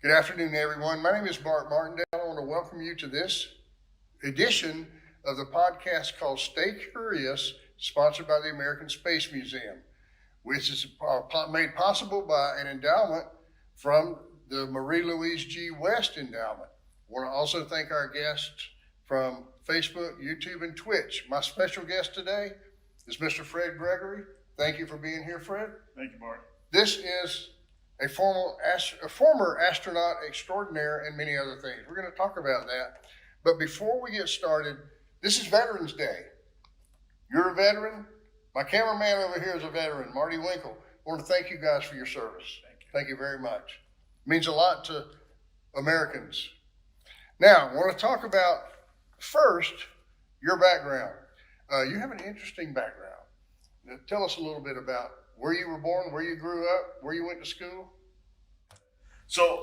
Good afternoon, everyone. My name is Bart Martindale. I want to welcome you to this edition of the podcast called Stay Curious, sponsored by the American Space Museum, which is made possible by an endowment from the Marie Louise G West Endowment. I want to also thank our guests from Facebook, YouTube, and Twitch. My special guest today is Mr. Fred Gregory. Thank you for being here, Fred. Thank you, Bart. This is a former astronaut extraordinaire and many other things. We're going to talk about that. But before we get started, this is Veterans Day. You're a veteran. My cameraman over here is a veteran, Marty Winkel. I want to thank you guys for your service. Thank you very much. It means a lot to Americans. Now, I want to talk about first your background. You have an interesting background. Now, tell us a little bit about where you were born, where you grew up, where you went to school. So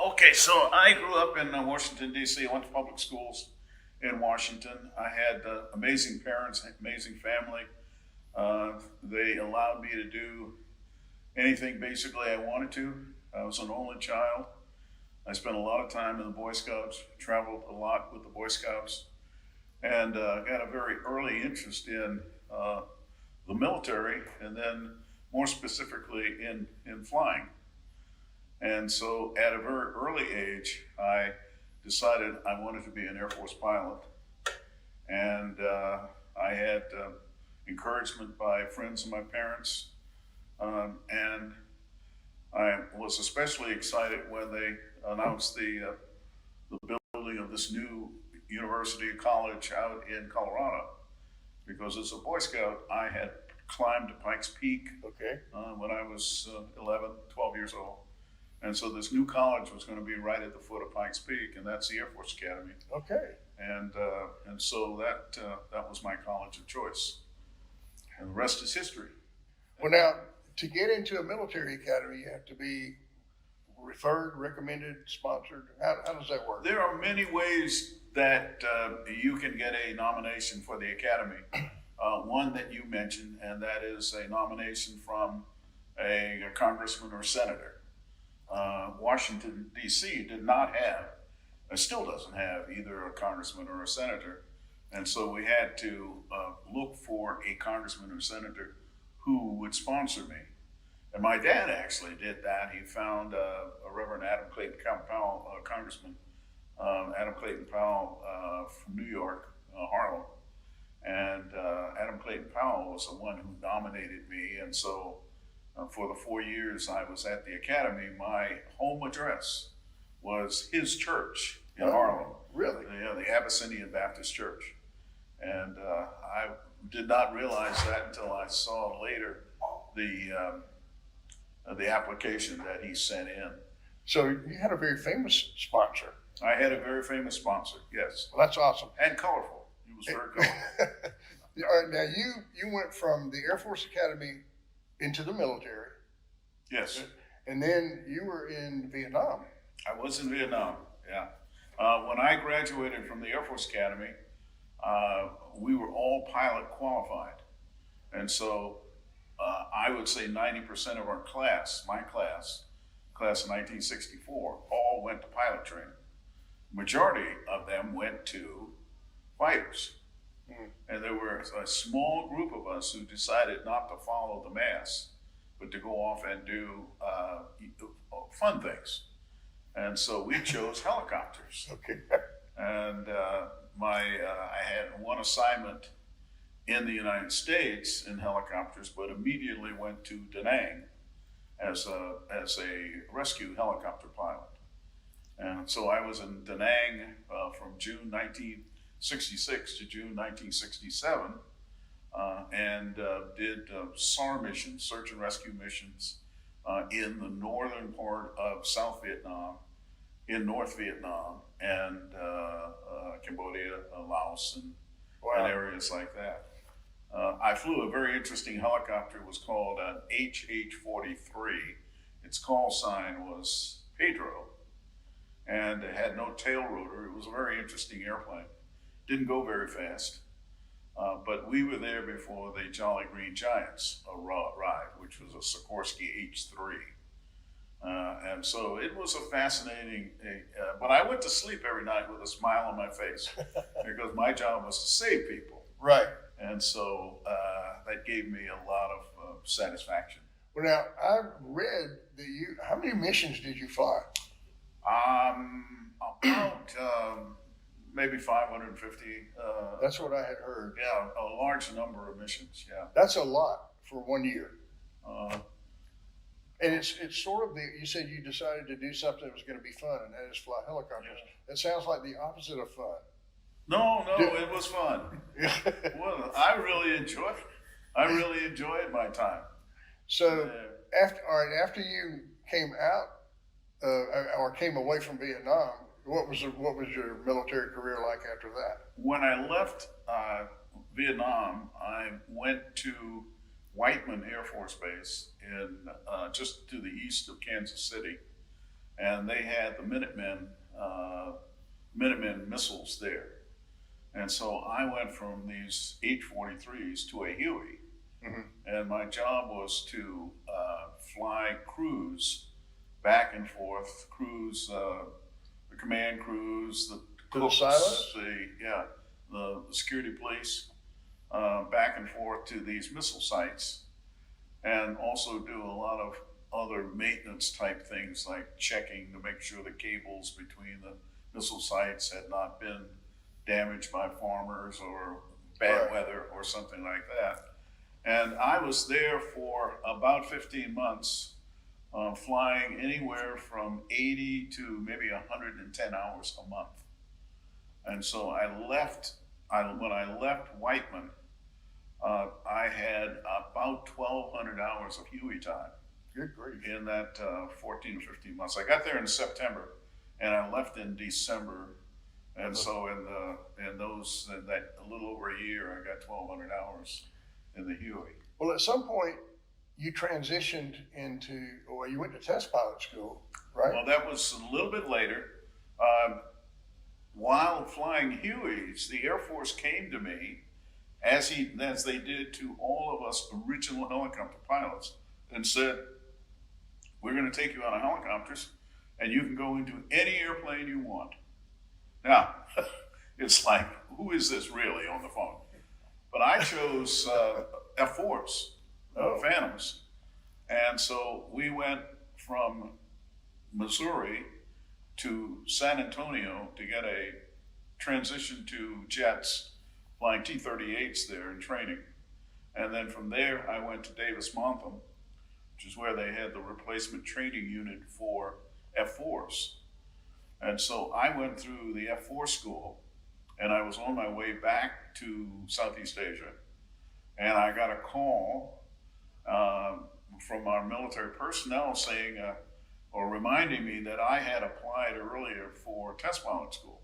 I grew up in Washington, D.C. I went to public schools in Washington. I had amazing parents, amazing family. They allowed me to do anything basically I wanted to. I was an only child. I spent a lot of time in the Boy Scouts, traveled a lot with the Boy Scouts, and got a very early interest in the military, and then more specifically in flying. And so at a very early age, I decided I wanted to be an Air Force pilot. And I had encouragement by friends of my parents. And I was especially excited when they announced the building of this new university college out in Colorado. Because as a Boy Scout, I had climbed to Pikes Peak when I was 11, 12 years old. And so this new college was going to be right at the foot of Pikes Peak, and that's the Air Force Academy. Okay. And so that was my college of choice. And the rest is history. Well, now, to get into a military academy, you have to be referred, recommended, sponsored. How does that work? There are many ways that you can get a nomination for the academy. One that you mentioned, and that is a nomination from a congressman or senator. Washington, D.C. did not have, still doesn't have, either a congressman or a senator. And so we had to look for a congressman or senator who would sponsor me. And my dad actually did that. He found a Reverend Adam Clayton Powell, Congressman Adam Clayton Powell from New York, Harlem. And Adam Clayton Powell was the one who nominated me. And so for the 4 years I was at the academy, my home address was his church in Harlem. Really? The Abyssinian Baptist Church. And I did not realize that until I saw later the application that he sent in. So you had a very famous sponsor. I had a very famous sponsor, yes. Well, that's awesome. And colorful. He was very colorful. All right, now you went from the Air Force Academy into the military. Yes. And then you were in Vietnam. I was in Vietnam, yeah. When I graduated from the Air Force Academy, we were all pilot qualified. And so I would say 90% of our class, my class of 1964, all went to pilot training. Majority of them went to fighters. And there were a small group of us who decided not to follow the mass, but to go off and do fun things. And so we chose helicopters. Okay. And I had one assignment in the United States in helicopters, but immediately went to Da Nang as a rescue helicopter pilot. And so I was in Da Nang from June 1966 to June 1967, and did SAR missions, search and rescue missions, in the northern part of South Vietnam, in North Vietnam, and Cambodia, Laos, and areas like that. I flew a very interesting helicopter. It was called an HH-43. Its call sign was Pedro, and it had no tail rotor. It was a very interesting airplane. Didn't go very fast, but we were there before the Jolly Green Giants arrived, which was a Sikorsky H-3. And so it was a fascinating, but I went to sleep every night with a smile on my face because my job was to save people. Right. And so that gave me a lot of satisfaction. Well, now I read that how many missions did you fly? About maybe 550. That's what I had heard. Yeah, a large number of missions. Yeah. That's a lot for 1 year. Uh, And it's sort of you said you decided to do something that was going to be fun, and that is fly helicopters. Yeah. That sounds like the opposite of fun. No, it was fun. Well, I really enjoyed my time. So after you came out or came away from Vietnam, what was your military career like after that? When I left Vietnam, I went to Whiteman Air Force Base in just to the east of Kansas City, and they had the Minutemen missiles there. And so I went from these H-43s to a Huey, and my job was to fly crews back and forth, the command crews, the cooks, the security police, back and forth to these missile sites, and also do a lot of other maintenance type things like checking to make sure the cables between the missile sites had not been damaged by farmers or bad weather or something like that. And I was there for about 15 months, flying anywhere from 80 to maybe 110 hours a month. And so when I left Whiteman, I had about 1,200 hours of Huey time. Good grief. In that 14 or 15 months. I got there in September, and I left in December. And so in that a little over a year, I got 1,200 hours in the Huey. Well, at some point, you transitioned you went to test pilot school, right? Well, that was a little bit later. While flying Hueys, the Air Force came to me, as they did to all of us original helicopter pilots, and said, "We're going to take you out of helicopters, and you can go into any airplane you want." Now, it's like, who is this really on the phone? But I chose F4s, Phantoms. And so we went from Missouri to San Antonio to get a transition to jets, flying T-38s there in training. And then from there, I went to Davis-Monthan, which is where they had the replacement training unit for F4s. And so I went through the F4 school, and I was on my way back to Southeast Asia. And I got a call from our military personnel saying, or reminding me that I had applied earlier for test pilot school,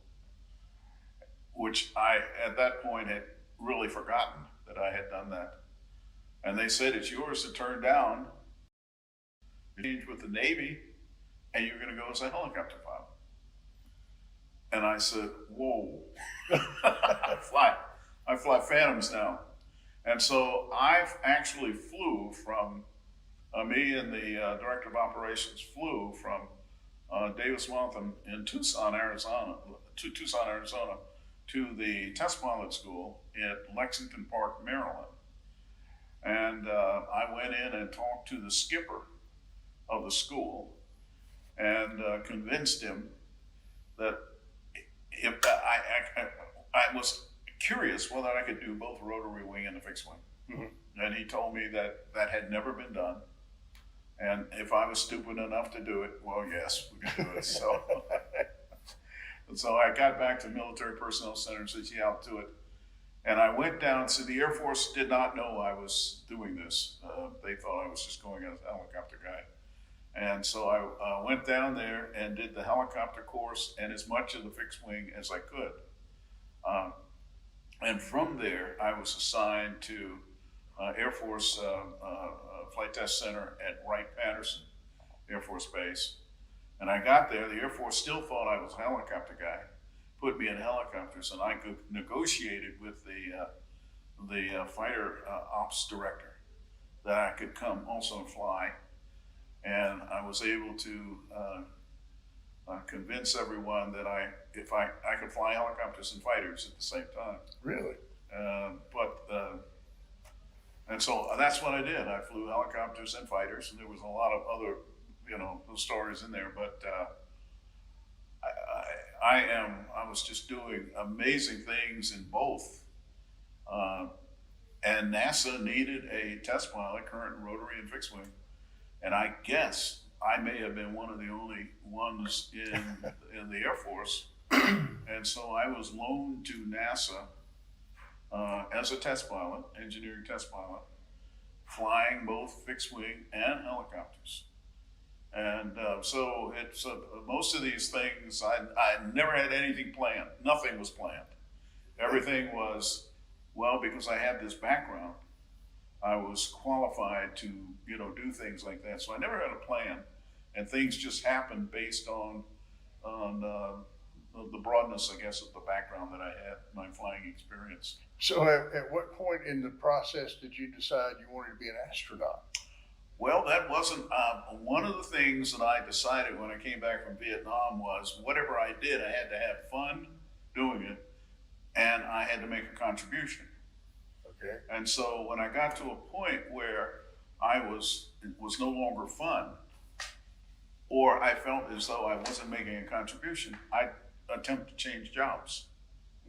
which I, at that point, had really forgotten that I had done that. And they said, "It's yours to turn down. You change with the Navy, and you're going to go as a helicopter pilot." And I said, "Whoa, I fly Phantoms now." And so I actually flew from, me and the director of operations flew from Davis-Monthan in Tucson, Arizona, to the test pilot school at Lexington Park, Maryland. And I went in and talked to the skipper of the school and convinced him that if I was curious whether I could do both rotary wing and a fixed wing. Mm-hmm. And he told me that had never been done. And if I was stupid enough to do it, well, yes, we could do it. So, so I got back to Military Personnel Center and said, "Yeah, I'll do it." And I went down. So the Air Force did not know I was doing this. They thought I was just going as a helicopter guy. And so I went down there and did the helicopter course and as much of the fixed wing as I could. And from there, I was assigned to Air Force Flight Test Center at Wright-Patterson Air Force Base. And I got there, the Air Force still thought I was a helicopter guy, put me in helicopters, and I negotiated with the fighter ops director that I could come also and fly. and I was able to convince everyone that I could fly helicopters and fighters at the same time. Really? And so that's what I did. I flew helicopters and fighters, and there was a lot of other, stories in there. But I was just doing amazing things in both. And NASA needed a test pilot, current, rotary, and fixed wing. And I guess I may have been one of the only ones in the Air Force. And so I was loaned to NASA as a test pilot, engineering test pilot, flying both fixed wing and helicopters. And so it's most of these things, I never had anything planned. Nothing was planned. Everything was, because I had this background, I was qualified to, do things like that. So I never had a plan, and things just happened based on the broadness, I guess, of the background that I had, my flying experience. So at what point in the process did you decide you wanted to be an astronaut? Well, that wasn't one of the things that I decided when I came back from Vietnam was whatever I did, I had to have fun doing it, and I had to make a contribution. Okay. And so when I got to a point where it was no longer fun, or I felt as though I wasn't making a contribution, I attempted to change jobs.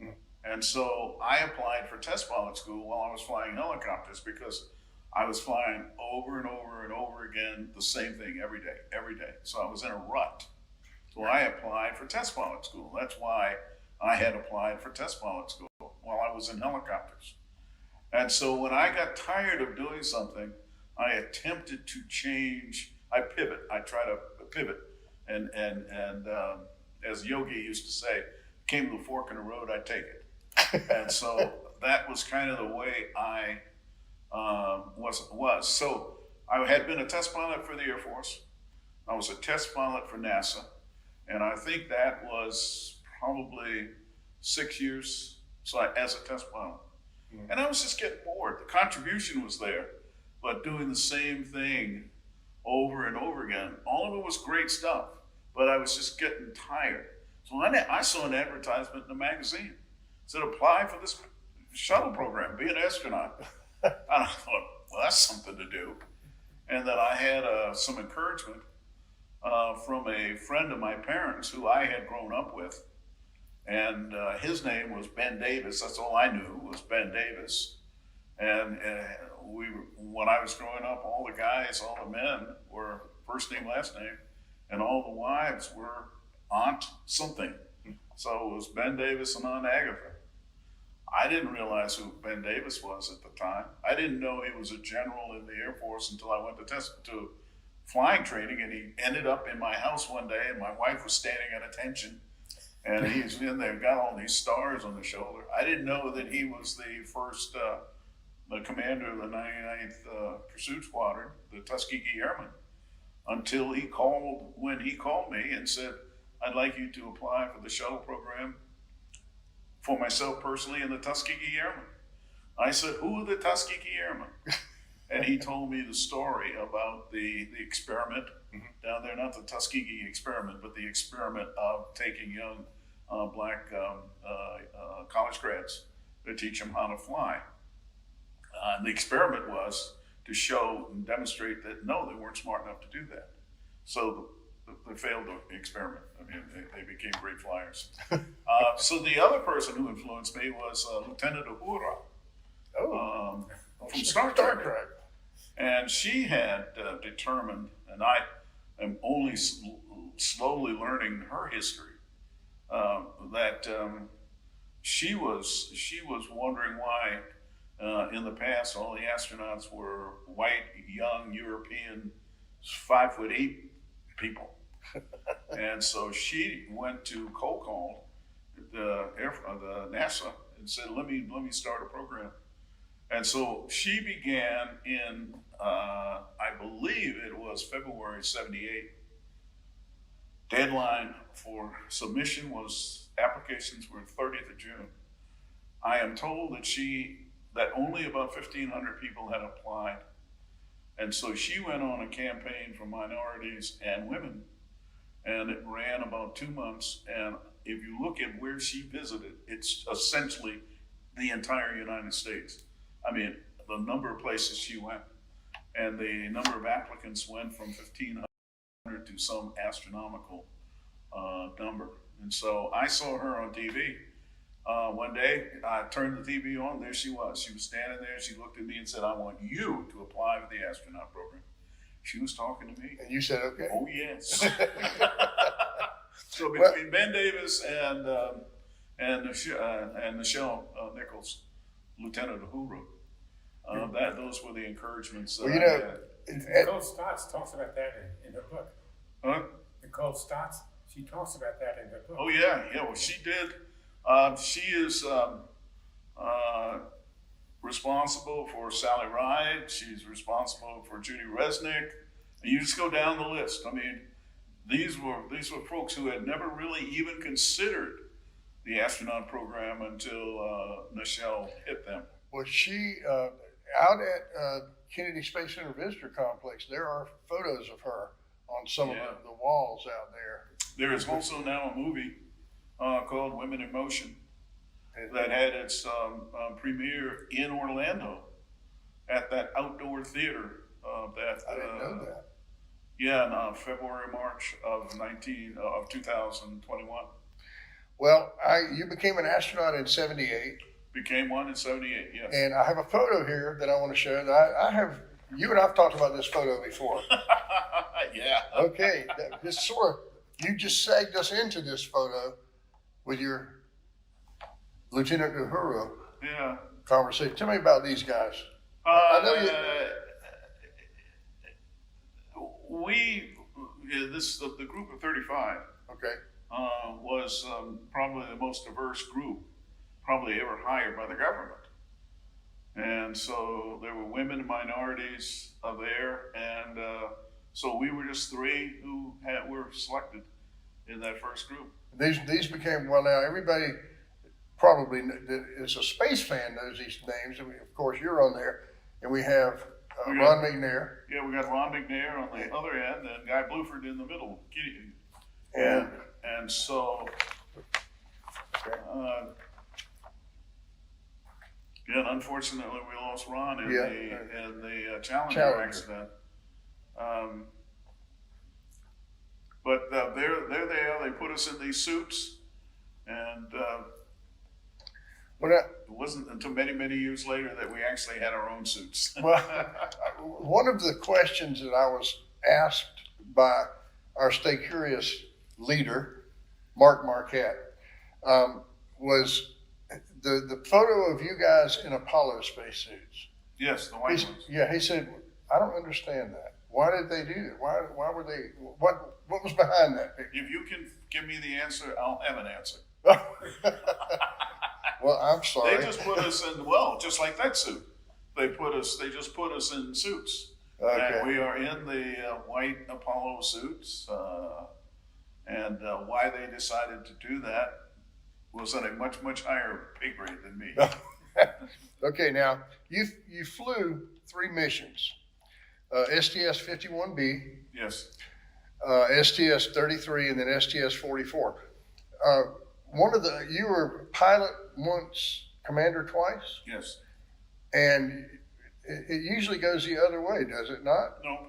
Mm. And so I applied for test pilot school while I was flying helicopters because I was flying over and over and over again the same thing every day. So I was in a rut. So I applied for test pilot school. That's why I had applied for test pilot school while I was in helicopters. And so when I got tired of doing something, I attempted to change. I try to pivot. And as Yogi used to say, came to the fork in the road, I take it. And so that was kind of the way I was. So I had been a test pilot for the Air Force. I was a test pilot for NASA. And I think that was probably 6 years as a test pilot. Mm-hmm. And I was just getting bored. The contribution was there, but doing the same thing over and over again. All of it was great stuff, but I was just getting tired. So I saw an advertisement in the magazine. It said, apply for this shuttle program, be an astronaut. And I thought, well, that's something to do. And then I had some encouragement from a friend of my parents who I had grown up with. And his name was Ben Davis. That's all I knew was Ben Davis. And when I was growing up, all the guys, all the men were first name, last name, and all the wives were Aunt something. So it was Ben Davis and Aunt Agatha. I didn't realize who Ben Davis was at the time. I didn't know he was a general in the Air Force until I went to flying training, and he ended up in my house one day, and my wife was standing at attention, and he's in there, got all these stars on the shoulder. I didn't know that he was the first, the commander of the 99th Pursuit Squadron, the Tuskegee Airmen, until when he called me and said, I'd like you to apply for the shuttle program for myself personally and the Tuskegee Airmen. I said, who are the Tuskegee Airmen? And he told me the story about the experiment down there, not the Tuskegee experiment, but the experiment of taking young black college grads to teach them how to fly. And the experiment was to show and demonstrate that no, they weren't smart enough to do that. So they failed the experiment. I mean, they became great flyers. So the other person who influenced me was Lieutenant Uhura from Star Trek. And she had determined, and I am only slowly learning her history, that she was wondering why in the past all the astronauts were white, young, European, 5'8" people. And so she went to Col, the NASA, and said, let me start a program. And so she began in, I believe it was February '78. Deadline for submission was, applications were 30th of June. I am told that only about 1,500 people had applied. And so she went on a campaign for minorities and women, and it ran about 2 months. And if you look at where she visited, it's essentially the entire United States. I mean, the number of places she went, and the number of applicants went from 1,500 to some astronomical number. And so I saw her on TV. One day, I turned the TV on, there she was. She was standing there, she looked at me and said, "I want you to apply for the astronaut program." She was talking to me. And you said, okay. Oh, yes. So between Ben Davis and Nichelle Nichols, Lieutenant Uhuru, those were the encouragements that I had. Nicole Stotts talks about that in her book. Huh? Nicole Stotts, she talks about that in her book. Oh, yeah. Well, she did. She is responsible for Sally Ride. She's responsible for Judy Resnick. And you just go down the list. I mean, these were folks who had never really even considered the astronaut program until Nichelle hit them. Was she out at Kennedy Space Center Visitor Complex? There are photos of her on some of the walls out there. There is also now a movie called Women in Motion that had its premiere in Orlando at that outdoor theater. I didn't know that. Yeah, in February, March of 2021. Well, you became an astronaut in '78. Became one in '78. Yes. And I have a photo here that I want to show. That I have. You and I've talked about this photo before. Yeah. Okay, this you just sagged us into this photo with your Lieutenant Uhuru conversation. Tell me about these guys. I know you. The group of 35 was probably the most diverse group probably ever hired by the government. And so there were women and minorities there, and so we were just three who were selected in that first group. These became, well, now everybody probably that is a space fan knows these names. I mean, of course, you're on there, and we have Ron McNair. Yeah, we got Ron McNair on the other end and Guy Bluford in the middle. And so, unfortunately, we lost Ron in the Challenger accident. But there they are. They put us in these suits, and it wasn't until many, many years later that we actually had our own suits. Well, one of the questions that I was asked by our Stay Curious leader, Marquette, was the photo of you guys in Apollo spacesuits. Yes, the white ones. Yeah, he said, "I don't understand that. Why did they do that? Why were they? What was behind that picture?" If you can give me the answer, I'll have an answer. Well, I'm sorry. They just put us in, just like that suit. They just put us in suits. Okay. And we are in the white Apollo suits. And why they decided to do that was at a much, much higher pay grade than me. Okay, now, you flew 3 missions. STS-51B. Yes. STS-33 and then STS-44. You were pilot once, commander twice? Yes. And it usually goes the other way, does it not? No,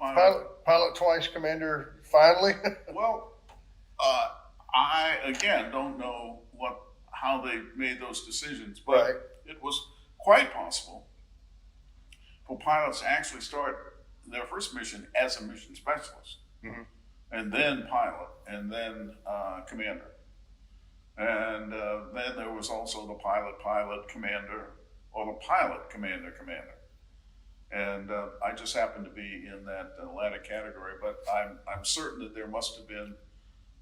pilot twice, commander finally? Well, I, again, don't know how they made those decisions, but it was quite possible for pilots to actually start their first mission as a mission specialist, and then pilot, and then commander. And then there was also the pilot commander, or the pilot commander. And I just happened to be in that latter category, but I'm certain that there must have been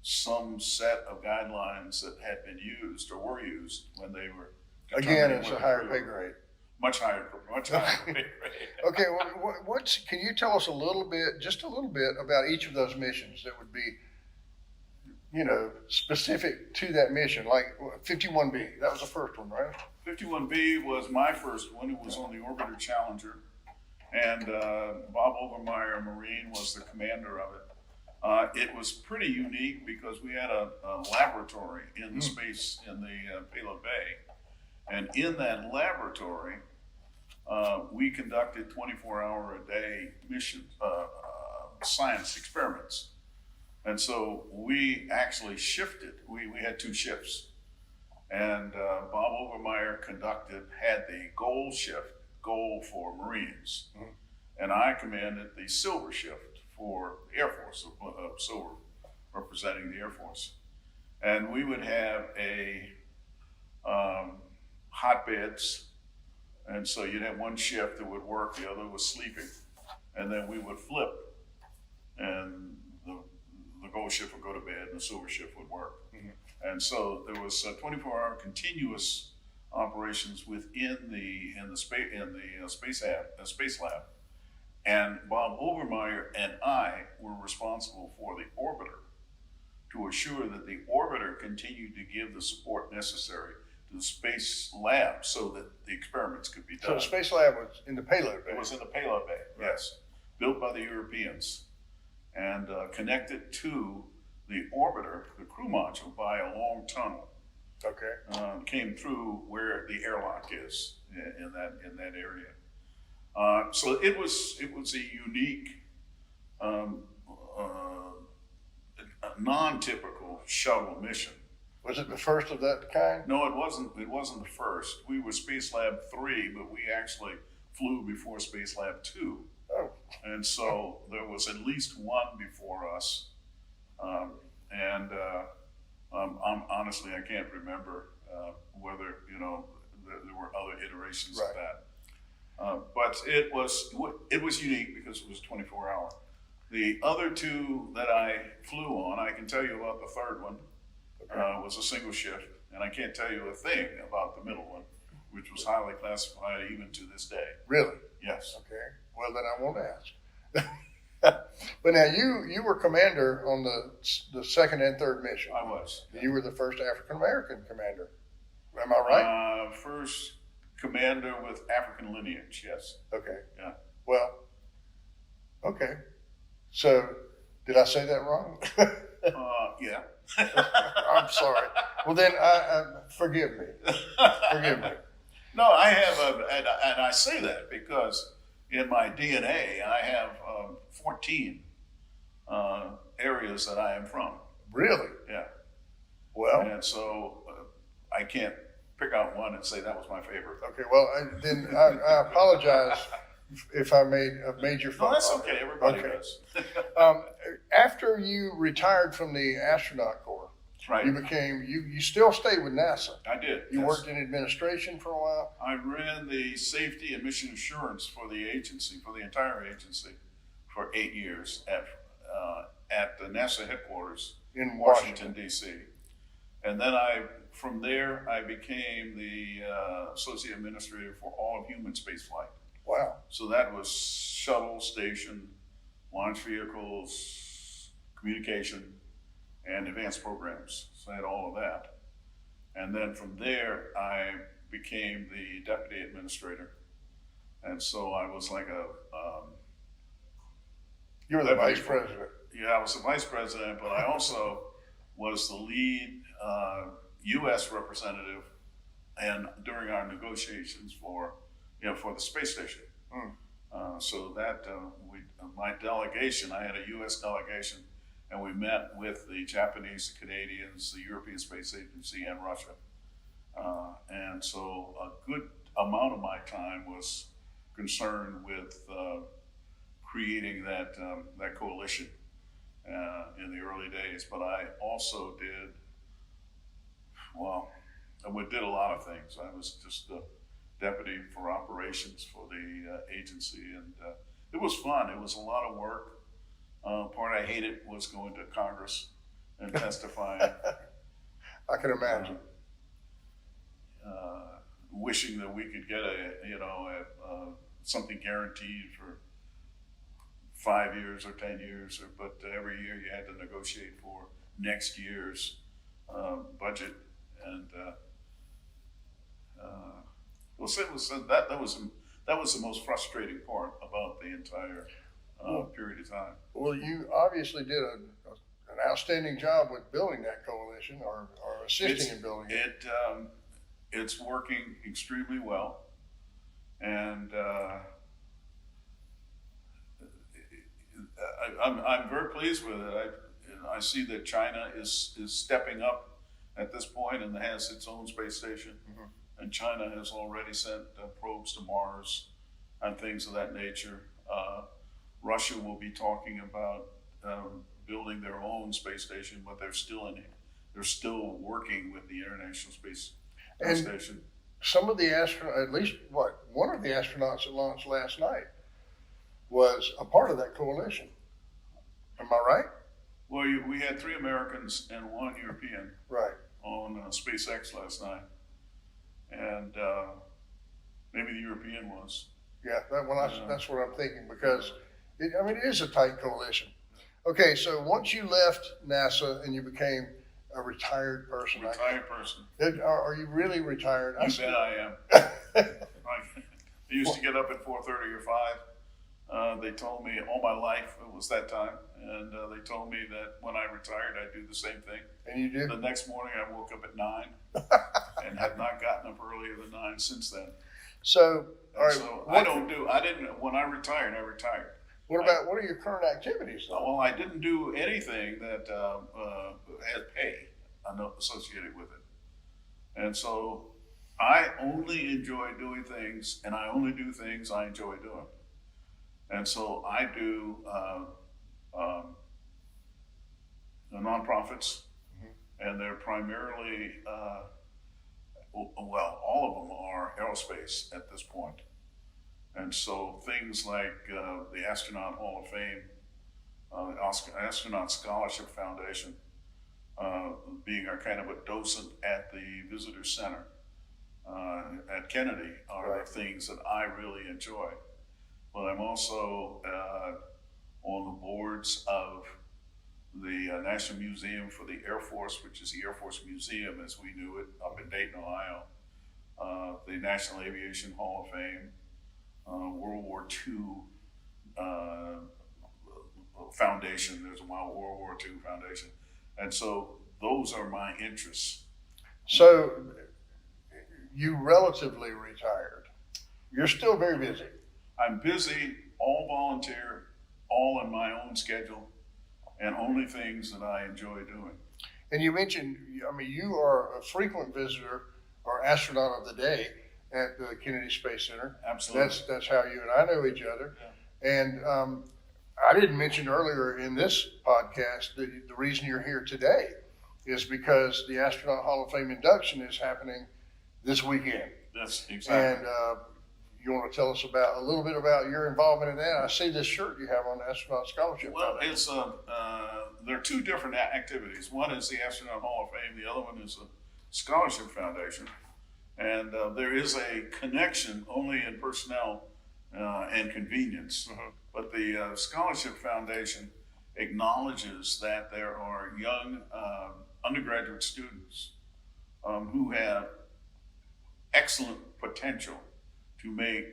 some set of guidelines that had been used or were used when they were. Again, it's a higher pay grade. Much higher pay grade. Okay, can you tell us just a little bit about each of those missions that would be, specific to that mission, like 51B, that was the first one, right? 51B was my first one. It was on the Orbiter Challenger. and Bob Overmeyer, Marine, was the commander of it. It was pretty unique because we had a laboratory in the space in the payload bay, and in that laboratory, we conducted 24-hour-a-day missions, science experiments. And so we actually shifted. We had two shifts. And Bob Overmeyer had the gold shift, gold for Marines. And I commanded the silver shift for the Air Force, silver representing the Air Force. And we would have hotbeds. And so you'd have one shift that would work, the other was sleeping. And then we would flip. And the gold shift would go to bed and the silver shift would work. And so there was 24-hour continuous operations within the space lab. And Bob Overmeyer and I were responsible for the orbiter to assure that the orbiter continued to give the support necessary to the space lab so that the experiments could be done. So the space lab was in the payload bay? It was in the payload bay, yes. Built by the Europeans and connected to the orbiter, the crew module, by a long tunnel. Okay. Came through where the airlock is in that area. So it was a unique, non-typical shuttle mission. Was it the first of that kind? No, it wasn't. It wasn't the first. We were Space Lab 3, but we actually flew before Space Lab 2. Oh. And so there was at least one before us. Honestly, I can't remember whether, there were other iterations of that. But it was unique because it was 24-hour. The other two that I flew on, I can tell you about the third one, was a single shift. And I can't tell you a thing about the middle one, which was highly classified even to this day. Really? Yes. Okay. Well, then I won't ask. But now you were commander on the second and third mission. I was. You were the first African American commander. Am I right? First commander with African lineage, yes. Okay. Yeah. Well, okay. So, did I say that wrong? Yeah. I'm sorry. Well, then, forgive me. Forgive me. No, I have, and I say that because in my DNA, I have 14 areas that I am from. Really? Yeah. Well. And so I can't pick out one and say that was my favorite. Okay. Well, then I apologize if I made your fault. No, that's okay. Everybody does. After you retired from the astronaut corps, Right. you still stayed with NASA. I did. You yes. worked in administration for a while? I ran the safety and mission assurance for the agency, for the entire agency, for 8 years at the NASA headquarters In Washington, D.C. And then from there, I became the associate administrator for all of human spaceflight. Wow. So that was shuttle, station, launch vehicles, communication, and advanced programs. So I had all of that. And then from there, I became the deputy administrator. And so I was like You were the vice president. Yeah, I was the vice president, but I also was the lead U.S. representative and during our negotiations for the space station. So that my delegation, I had a U.S. delegation, and we met with the Japanese, the Canadians, the European Space Agency, and Russia. And so a good amount of my time was concerned with creating that coalition in the early days. But I also did a lot of things. I was just the deputy for operations for the agency, and it was fun. It was a lot of work. Part I hated was going to Congress and testifying. I can imagine. Wishing that we could get something guaranteed for 5 years or 10 years, but every year you had to negotiate for next year's budget, and that was the most frustrating part about the entire period of time. Well, you obviously did an outstanding job with building that coalition, or assisting in building it. It's working extremely well, and I'm very pleased with it. I see that China is stepping up at this point and has its own space station. Mhm. And China has already sent probes to Mars and things of that nature. Russia will be talking about building their own space station, but they're still working with the International Space Station. Some of the astronauts, at least one of the astronauts that launched last night was a part of that coalition. Am I right? Well, we had 3 Americans and 1 European Right. on SpaceX last night, and maybe the European was. Yeah, that's what I'm thinking, because it is a tight coalition. Okay, so once you left NASA and you became a retired person, are you really retired? You bet I am. I used to get up at 4:30 or 5. They told me all my life it was that time, and they told me that when I retired I'd do the same thing. And you did? The next morning I woke up at 9 and have not gotten up earlier than 9 since then. So, all right. So when I retired, I retired. What are your current activities though? Well, I didn't do anything that had pay associated with it. And so I only enjoy doing things, and I only do things I enjoy doing. And so I do the nonprofits, and they're primarily, all of them are aerospace at this point. And so things like the Astronaut Hall of Fame, Astronaut Scholarship Foundation, being a kind of a docent at the Visitor Center at Kennedy are the things that I really enjoy. But I'm also on the boards of the National Museum for the Air Force, which is the Air Force Museum as we knew it up in Dayton, Ohio, the National Aviation Hall of Fame, World War II Foundation. There's a World War II Foundation. And so those are my interests. So you relatively retired. You're still very busy. I'm busy, all volunteer, all on my own schedule, and only things that I enjoy doing. And you mentioned, you are a frequent visitor or astronaut of the day at the Kennedy Space Center. Absolutely. That's how you and I know each other. Yeah. And I didn't mention earlier in this podcast that the reason you're here today is because the Astronaut Hall of Fame induction is happening this weekend. That's exactly. And you want to tell us a little bit about your involvement in that? I see this shirt you have on the Astronaut Scholarship. Well, it's there are 2 different activities. One is the Astronaut Hall of Fame. The other one is the Scholarship Foundation. And there is a connection only in personnel and convenience. Mm-hmm. But the Scholarship Foundation acknowledges that there are young undergraduate students who have excellent potential to make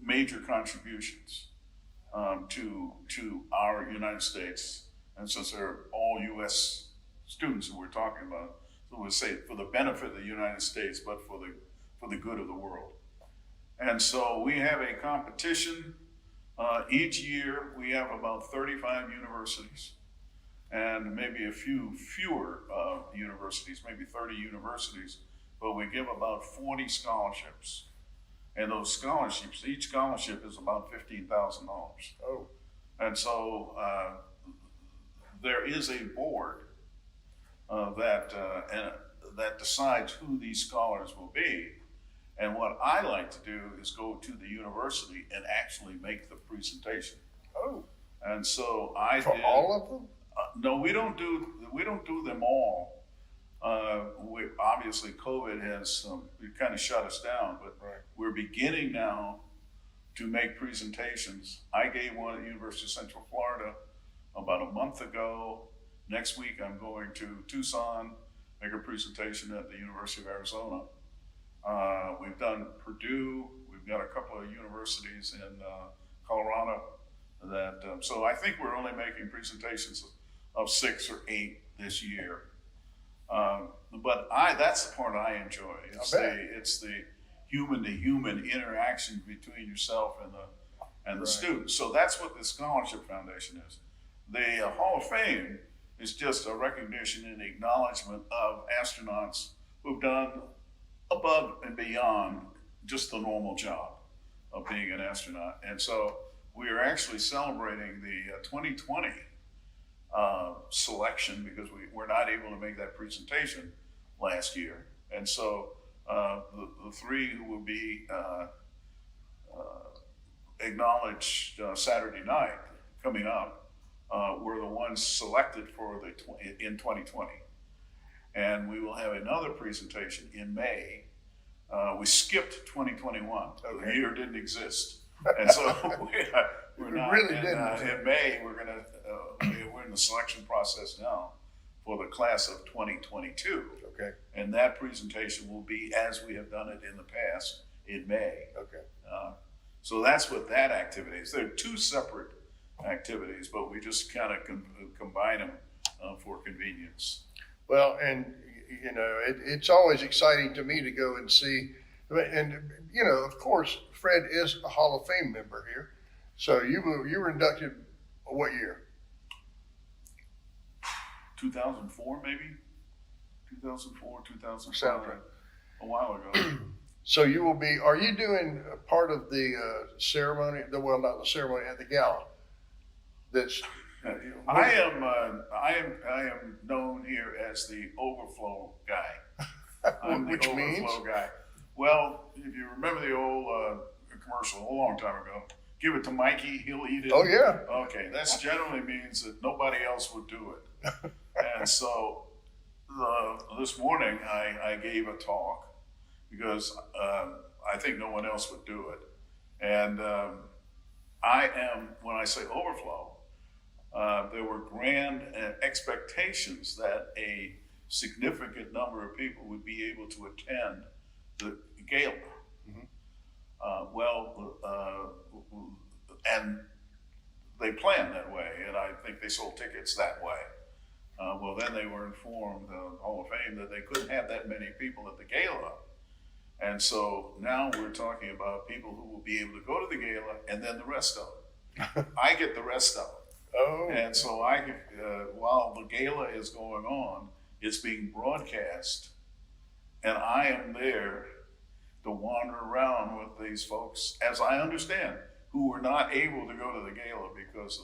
major contributions to our United States. And since they're all U.S. students who we're talking about, so we'll say for the benefit of the United States, but for the good of the world. And so we have a competition. Each year we have about 35 universities and maybe a fewer universities, maybe 30 universities, but we give about 40 scholarships. And those scholarships, each scholarship is about $15,000. Oh. And so there is a board that decides who these scholars will be. And what I like to do is go to the university and actually make the presentation. Oh. And so For all of them? No, we don't do them all. Obviously COVID has kind of shut us down, but we're beginning now to make presentations. I gave one at the University of Central Florida about a month ago. Next week I'm going to Tucson, make a presentation at the University of Arizona. We've done Purdue, we've got a couple of universities in Colorado that, so I think we're only making presentations of 6 or 8 this year. But that's the part I enjoy. It's the human to human interaction between yourself and the Right. student. So that's what the Scholarship Foundation is. The Hall of Fame is just a recognition and acknowledgement of astronauts who've done above and beyond just the normal job of being an astronaut. And so we are actually celebrating the 2020 selection because we're not able to make that presentation last year. And so the 3 who will be acknowledged Saturday night coming up were the ones selected for in 2020. And we will have another presentation in May. We skipped 2021. Okay. The year didn't exist. And so we're not, really didn't. In May, we're in the selection process now for the class of 2022. Okay. And that presentation will be as we have done it in the past in May. Okay. So that's what that activity is. They're 2 separate activities, but we just kind of combine them for convenience. Well, and you know, it's always exciting to me to go and see, and you know, of course, Fred is a Hall of Fame member here. So you were inducted what year? 2004, maybe? 2004, 2005. Sounds right. A while ago. So you will be. Are you doing a part of the ceremony? Well, not the ceremony, at the gala. That's. I am known here as the overflow guy. I'm the Which overflow means? guy. Well, if you remember the old commercial a long time ago, give it to Mikey, he'll eat it. Oh yeah. Okay, that generally means that nobody else would do it. And so this morning I gave a talk because I think no one else would do it. And when I say overflow, there were grand expectations that a significant number of people would be able to attend the gala. Mhm. And they planned that way, and I think they sold tickets that way. Well, then they were informed, Hall of Fame, that they couldn't have that many people at the gala. And so now we're talking about people who will be able to go to the gala and then the rest of it. I get the rest of it. Oh. And so while the gala is going on, it's being broadcast, and I am there to wander around with these folks, as I understand, who were not able to go to the gala because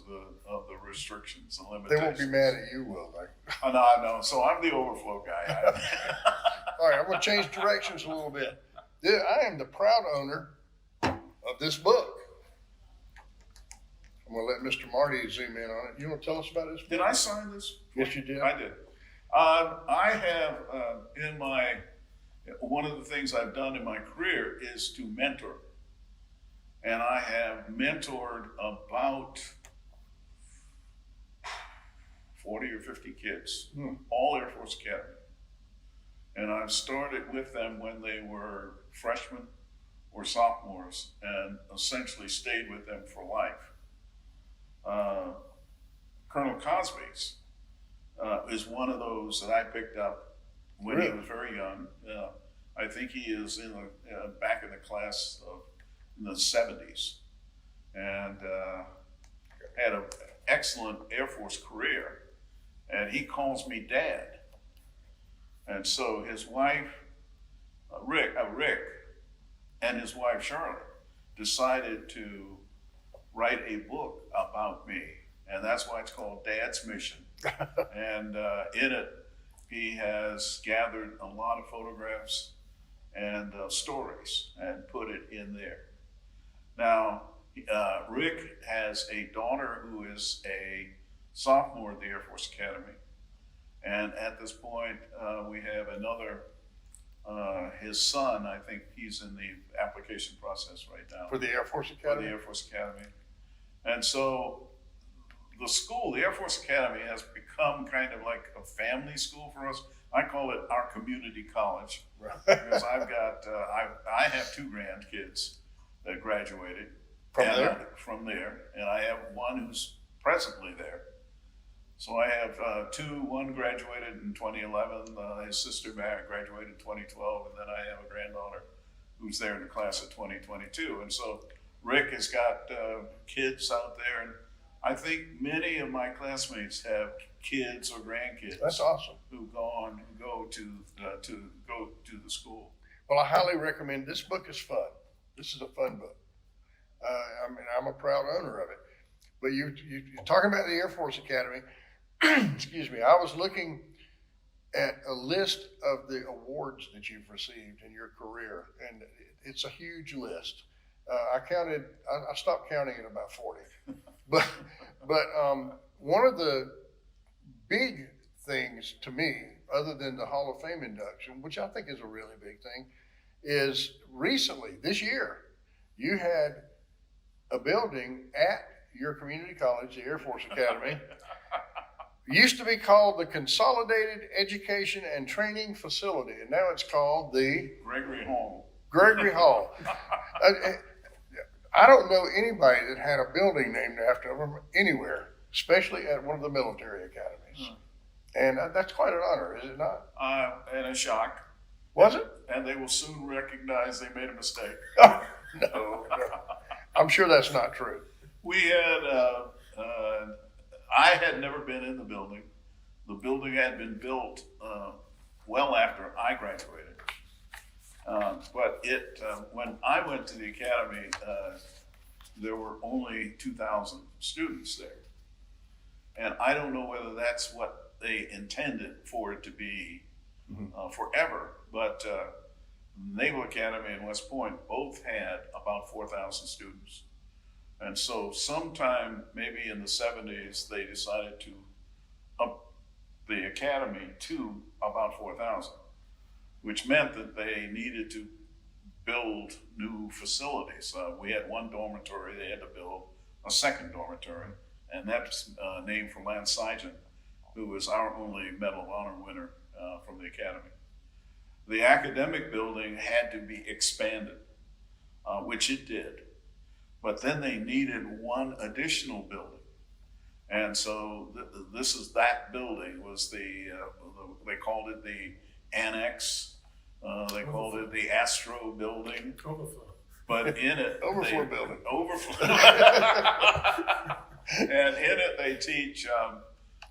of the restrictions and They limitations. won't be mad at you, will they? No. So I'm the overflow guy. All right, I'm going to change directions a little bit. I am the proud owner of this book. I'm going to let Mr. Marty zoom in on it. You want to tell us about this book? Did I sign this? Yes, you did. I did. I have one of the things I've done in my career is to mentor. And I have mentored about 40 or 50 kids, all Air Force Academy. And I've started with them when they were freshmen or sophomores and essentially stayed with them for life. Colonel Cosby's is one of those that I picked up when he was very young. I think he is in the back in the class in the 70s, and had an excellent Air Force career. And he calls me Dad. And so his wife, Rick, and his wife Charlotte decided to write a book about me, and that's why it's called Dad's Mission. And in it, he has gathered a lot of photographs and stories and put it in there. Now, Rick has a daughter who is a sophomore at the Air Force Academy, and at this point, we have another. His son, I think he's in the application process right now. For the Air Force For Academy? the Air Force Academy. And so the school, the Air Force Academy, has become kind of like a family school for us. I call it our community college Right. because I've got, I have 2 grandkids that graduated. From And, there? From there, and I have one who's presently there. So I have two. One graduated in 2011. His sister graduated in 2012, and then I have a granddaughter who's there in the class of 2022. And so Rick has got kids out there, and I think many of my classmates have kids or grandkids. That's awesome. Who go to the school. Well, I highly recommend. This book is fun. This is a fun book. I mean, I'm a proud owner of it. But you're talking about the Air Force Academy. Excuse me. I was looking at a list of the awards that you've received in your career, and it's a huge list. I stopped counting at about 40. But one of the big things to me, other than the Hall of Fame induction, which I think is a really big thing, is recently, this year, you had a building at your community college, the Air Force Academy. Used to be called the Consolidated Education and Training Facility, and now it's called the Gregory Hall. Gregory Hall. I don't know anybody that had a building named after them anywhere, especially at one of the military academies. And that's quite an honor, is it not? And a shock. Was it? And they will soon recognize they made a mistake. No. I'm sure that's not true. We had, I had never been in the building. The building had been built well after I graduated. But when I went to the academy, there were only 2,000 students there. And I don't know whether that's what they intended for it to be forever, but Naval Academy and West Point both had about 4,000 students. And so sometime maybe in the 70s, they decided to up the academy to about 4,000, which meant that they needed to build new facilities. We had one dormitory, they had to build a second dormitory, and that's named for Lance Sargent, who was our only Medal of Honor winner from the academy. The academic building had to be expanded, which it did. But then they needed one additional building. And so that building was they called it the annex. They called it the Astro building. Overflow. But in it, Overflow building. Overflow. And in it, they teach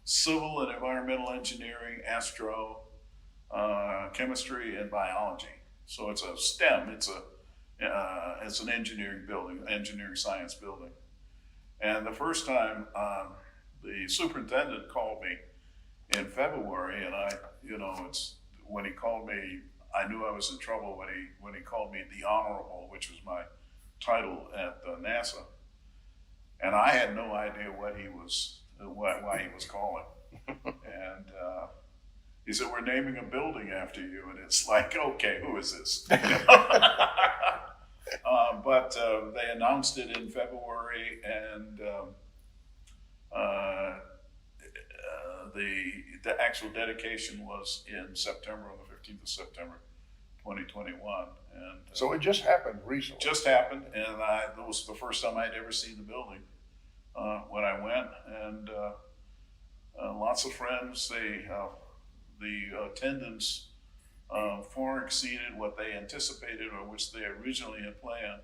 civil and environmental engineering, astro, chemistry, and biology. So it's a STEM. It's an engineering building, engineering science building. And the first time the superintendent called me in February, and when he called me, I knew I was in trouble when he called me the Honorable, which was my title at NASA. And I had no idea why he was calling. And he said, "We're naming a building after you." And it's like, okay, who is this? But they announced it in February, and the actual dedication was in September, on the 15th of September, 2021. And So it just happened recently. just happened, and that was the first time I'd ever seen the building when I went, and lots of friends. The attendance far exceeded what they anticipated or which they originally had planned.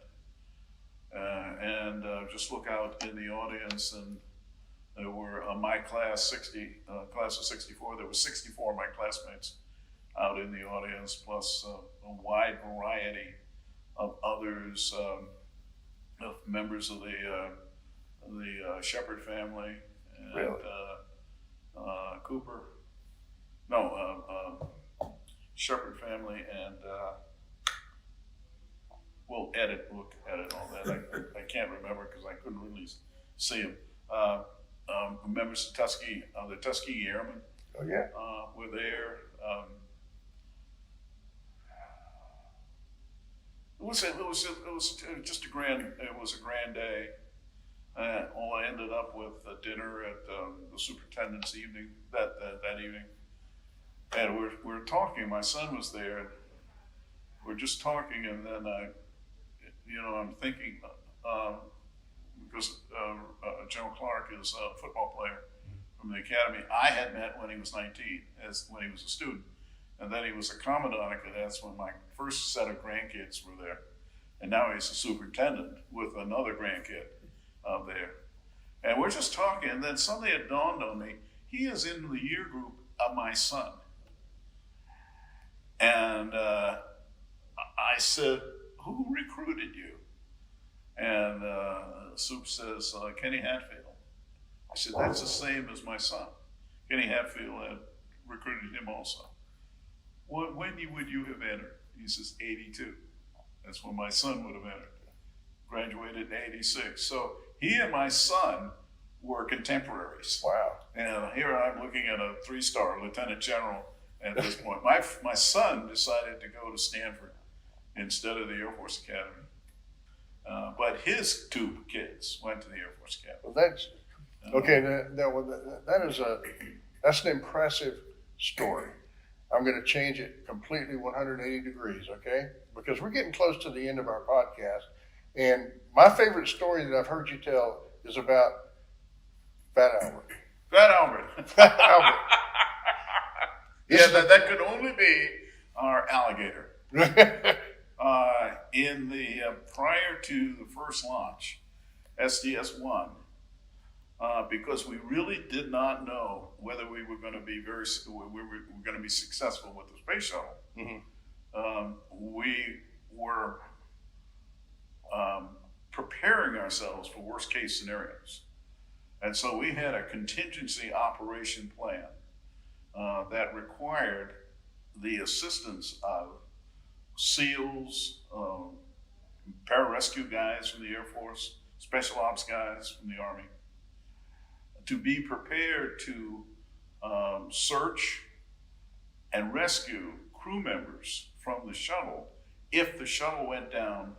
And just look out in the audience, and there were my class of 64. There were 64 of my classmates out in the audience, plus a wide variety of others, of members of the Shepherd family and Really? Cooper. Shepherd family, and we'll edit all that. I can't remember because I couldn't really see them. Members of the Tuskegee Airmen Oh yeah. were there. It was just a grand day. All I ended up with a dinner at the superintendent's evening that evening. And we're talking, my son was there, and we're just talking, and then I'm thinking, because General Clark is a football player from the academy I had met when he was 19, when he was a student. And then he was a commandant of cadets when my first set of grandkids were there. And now he's a superintendent with another grandkid there. And we're just talking, and then suddenly it dawned on me, he is in the year group of my son. And I said, who recruited you? And Soup says, Kenny Hatfield. I said, that's the same as my son. Kenny Hatfield had recruited him also. When would you have entered? He says, 82. That's when my son would have entered. Graduated in 86. So he and my son were contemporaries. Wow. And here I'm looking at a 3-star lieutenant general at this point. My son decided to go to Stanford instead of the Air Force Academy. But his 2 kids went to the Air Force Academy. Well, that's okay. That's an impressive story. I'm going to change it completely 180 degrees, okay? Because we're getting close to the end of our podcast. And my favorite story that I've heard you tell is about Fat Albert. Fat Albert. Fat Albert. Yeah, that could only be our Alligator. In the prior to the first launch, SDS-1, because we really did not know whether we were going to be successful with the space shuttle. Mm-hmm. We were preparing ourselves for worst case scenarios, and so we had a contingency operation plan that required the assistance of SEALs, pararescue guys from the Air Force, special ops guys from the Army, to be prepared to search and rescue crew members from the shuttle if the shuttle went down,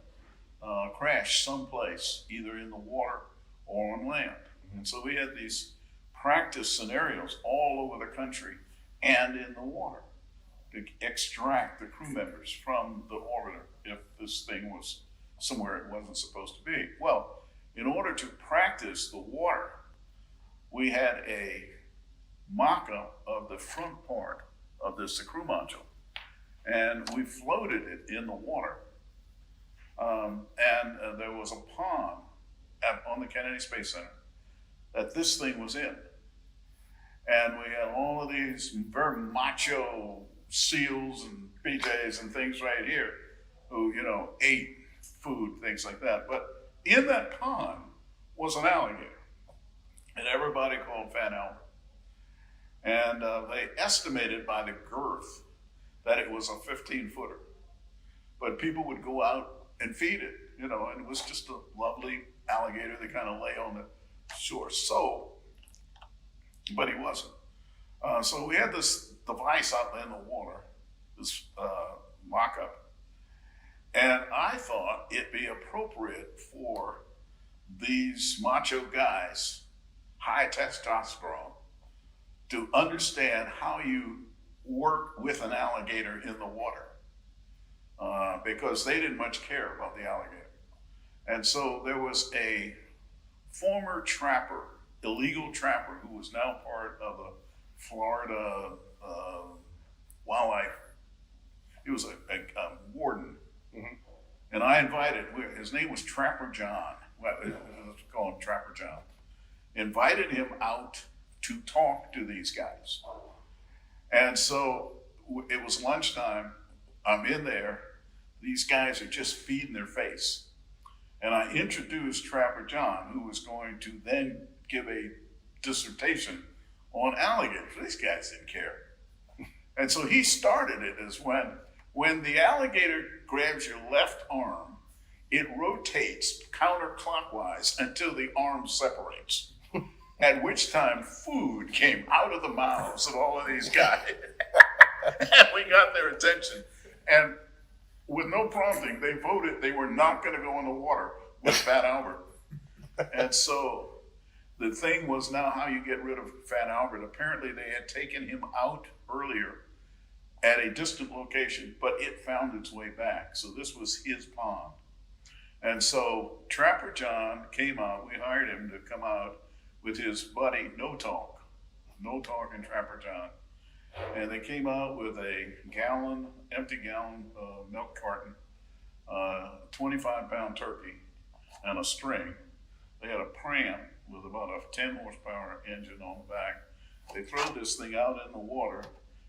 crashed someplace, either in the water or on land. Mm-hmm. And so we had these practice scenarios all over the country and in the water to extract the crew members from the orbiter if this thing was somewhere it wasn't supposed to be. Well, in order to practice the water, we had a mock-up of the front part of the crew module, and we floated it in the water. And there was a pond on the Kennedy Space Center that this thing was in. And we had all of these very macho SEALs and PJs and things right here who, ate food, things like that. But in that pond was an alligator, and everybody called Fat Albert. And they estimated by the girth that it was a 15-footer. But people would go out and feed it, and it was just a lovely alligator that kind of lay on the shore. But he wasn't. So we had this device out in the water, this mock-up. And I thought it'd be appropriate for these macho guys, high testosterone, to understand how you work with an alligator in the water, because they didn't much care about the alligator. And so there was a former trapper, illegal trapper, who was now part of the Florida wildlife. He was a warden. Mm-hmm. And I invited, his name was Trapper John. Let's call him Trapper John. Invited him out to talk to these guys. And so it was lunchtime. I'm in there. These guys are just feeding their face. And I introduced Trapper John, who was going to then give a dissertation on alligators. These guys didn't care. And so he started it as when the alligator grabs your left arm, it rotates counterclockwise until the arm separates. At which time food came out of the mouths of all of these guys. And we got their attention. And with no prompting, they voted they were not going to go in the water with Fat Albert. And so the thing was now how you get rid of Fat Albert. Apparently they had taken him out earlier at a distant location, but it found its way back. So this was his pond. And so Trapper John came out. We hired him to come out with his buddy No Talk and Trapper John. And they came out with a empty gallon milk carton, 25-pound turkey, and a string. They had a pram with about a 10 horsepower engine on the back. They throw this thing out in the water,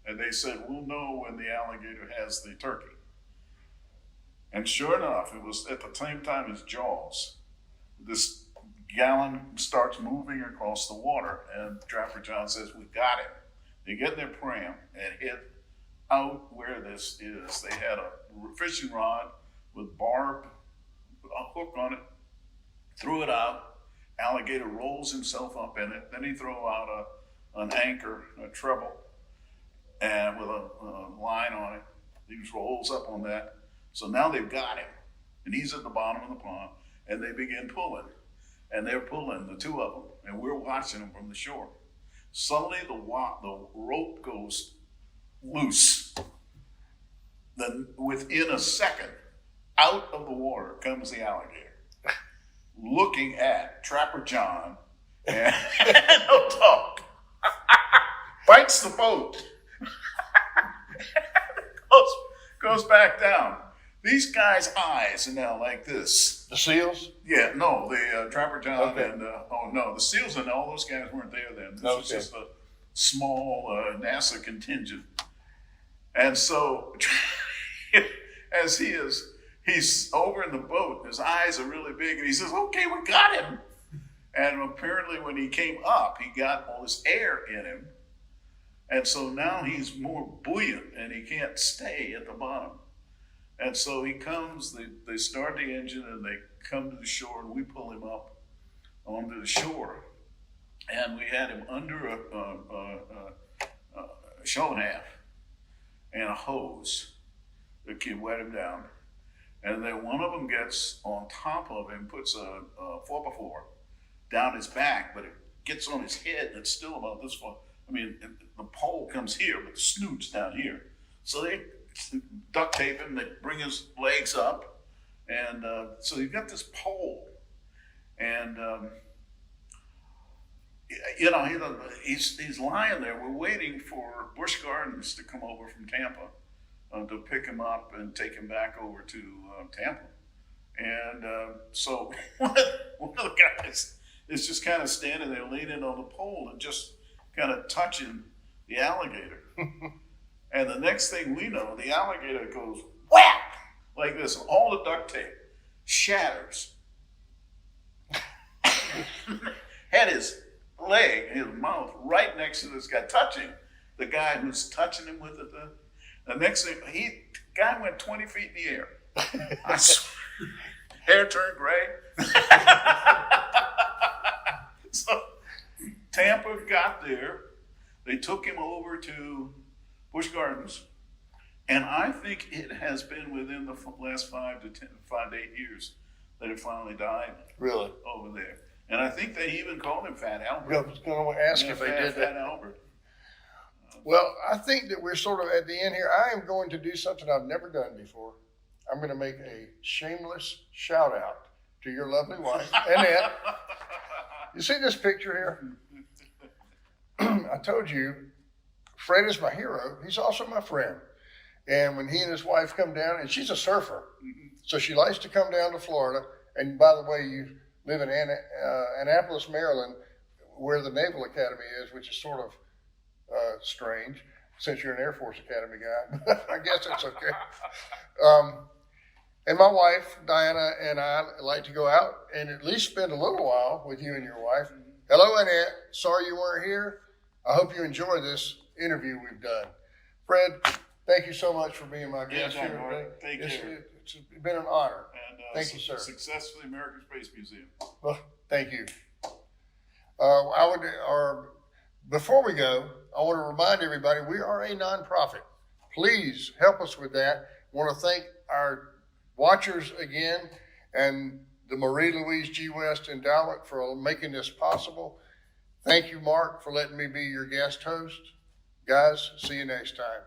and they said, we'll know when the alligator has the turkey. And sure enough, it was at the same time as Jaws. This gallon starts moving across the water, and Trapper John says, we got it. They get in their pram and hit out where this is. They had a fishing rod with barb, a hook on it, threw it out. Alligator rolls himself up in it. Then he throw out an anchor, a treble, and with a line on it. He just rolls up on that. So now they've got him, and he's at the bottom of the pond, and they begin pulling. And they're pulling, the two of them, and we're watching them from the shore. Suddenly the rope goes loose. Then within a second, out of the water comes the alligator, looking at Trapper John and No Talk. Bites the boat. goes back down. These guys' eyes are now like this. The SEALs? Yeah, no, the Trapper John Okay. and, the SEALs and all those guys weren't there then. This was Okay. just a small NASA contingent. And so, as he's over in the boat, his eyes are really big, and he says, okay, we got him. And apparently when he came up, he got all this air in him. And so now he's more buoyant, and he can't stay at the bottom. And so he comes, they start the engine, and they come to the shore, and we pull him up onto the shore. And we had him under a shell and a half and a hose that could wet him down. And then one of them gets on top of him, puts a 4x4 down his back, but it gets on his head, and it's still about this far. I mean, the pole comes here, but the snoot's down here. So they duct tape him, they bring his legs up, and so you've got this pole. And, he's lying there. We're waiting for Busch Gardens to come over from Tampa to pick him up and take him back over to Tampa. And so one of the guys is just kind of standing there leaning on the pole and just kind of touching the alligator. And the next thing we know, the alligator goes whap like this. All the duct tape shatters. Had his leg, his mouth right next to this guy, touching the guy who's touching him with it. The next thing, guy went 20 feet in the air. I swear, hair turned gray. So Tampa got there. They took him over to Busch Gardens, and I think it has been within the last 5 to 8 years that it finally died. Really? Over there. And I think they even called him Fat Albert. I was going to ask if they did that. Fat Albert. Well, I think that we're sort of at the end here. I am going to do something I've never done before. I'm going to make a shameless shout out to your lovely wife, Annette. You see this picture here? I told you, Fred is my hero. He's also my friend. And when he and his wife come down, and she's a surfer, so she likes to come down to Florida. And by the way, you live in Annapolis, Maryland, where the Naval Academy is, which is sort of strange since you're an Air Force Academy guy. I guess that's okay. And my wife, Diana, and I like to go out and at least spend a little while with you and your wife. Hello, Annette. Sorry you weren't here. I hope you enjoy this interview we've done. Fred, thank you so much for being my guest here today. Thank you. It's been an honor. And thank you, sir. Success for the American Space Museum. Well, thank you. Before we go, I want to remind everybody we are a nonprofit. Please help us with that. I want to thank our watchers again and the Marie Louise G. West Endowment for making this possible. Thank you, Mark, for letting me be your guest host. Guys, see you next time.